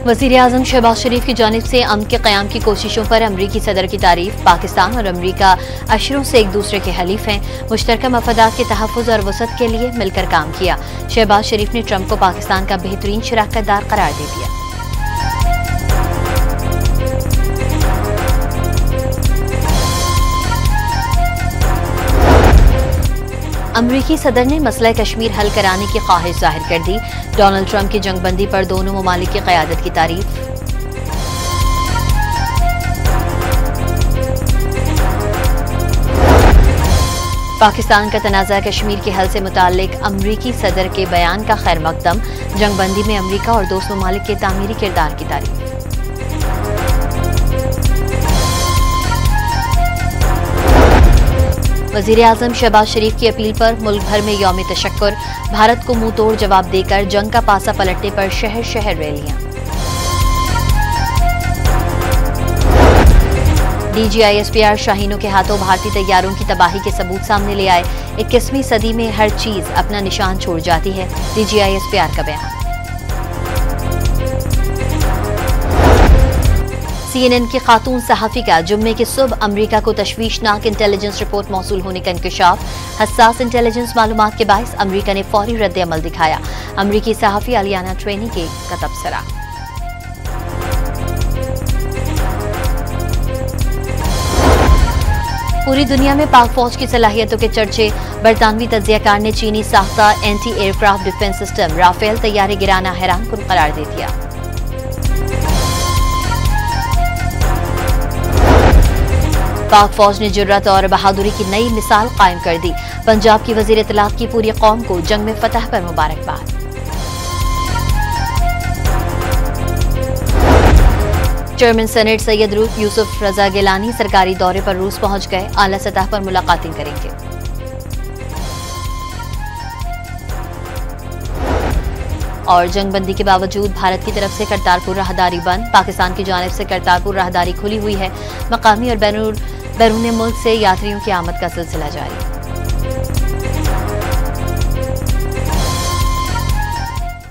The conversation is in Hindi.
वज़ीर-ए-आज़म शहबाज शरीफ की जानिब से अमन के क़याम की कोशिशों पर अमरीकी सदर की तारीफ। पाकिस्तान और अमरीका अशरों से एक दूसरे के हलीफ हैं। मुश्तरका मफादात के तहफ़्फ़ुज़ और वसअत के लिए मिलकर काम किया। शहबाज शरीफ ने ट्रंप को पाकिस्तान का बेहतरीन शराकतदार करार दे दिया। अमरीकी सदर ने मसला कश्मीर हल कराने की ख्वाहिश जाहिर कर दी। डोनाल्ड ट्रंप की जंगबंदी पर दोनों ममालिक की क़यादत की तारीफ। पाकिस्तान का तनाज़ा कश्मीर के हल से मुताल्लिक अमरीकी सदर के बयान का खैर मकदम। जंगबंदी में अमरीका और दोस्त ममालिक के तामीरी किरदार की तारीफ। वज़ीर-ए-आज़म शहबाज शरीफ की अपील पर मुल्क भर में यौम तशक्कुर। भारत को मुंह तोड़ जवाब देकर जंग का पासा पलटने पर शहर शहर रैलियां। DGISPR शाहीनों के हाथों भारतीय तैयारों की तबाही के सबूत सामने ले आए। 21वीं सदी में हर चीज अपना निशान छोड़ जाती है, DGISPR का बयान। CNN की खातून सहाफ़ी का जुम्मे की सुबह अमरीका को तशवीशनाक इंटेलिजेंस रिपोर्ट मौसूल होने का इंकशाफ। हसास इंटेलिजेंस मालूमात के बाइस अमरीका ने फौरी रद्द अमल दिखाया। अमरीकी सहाफ़ी अलियाना ट्रेनी का तबसरा। पूरी दुनिया में पाक फौज की सलाहियतों के चर्चे। बरतानवी तज्जियाकार ने चीनी साख्ता anti aircraft defence system Rafale तैयारे गिराना हैरानकुन करार दे दिया। पाक फौज ने जुर्रत और बहादुरी की नई मिसाल कायम कर दी। पंजाब की वजीर इत्तलात की पूरी कौम को जंग में फतह पर मुबारकबाद। चेयरमैन सेनेट सैयद यूसुफ रजा गिलानी सरकारी दौरे पर रूस पहुंच गए। आला सतह पर मुलाकातें करेंगे। और जंगबंदी के बावजूद भारत की तरफ से करतारपुर राहदारी बंद। पाकिस्तान की जानिब से करतारपुर राहदारी खुली हुई है। मकामी और बैरून मुल्क से यात्रियों की आमद का सिलसिला जारी।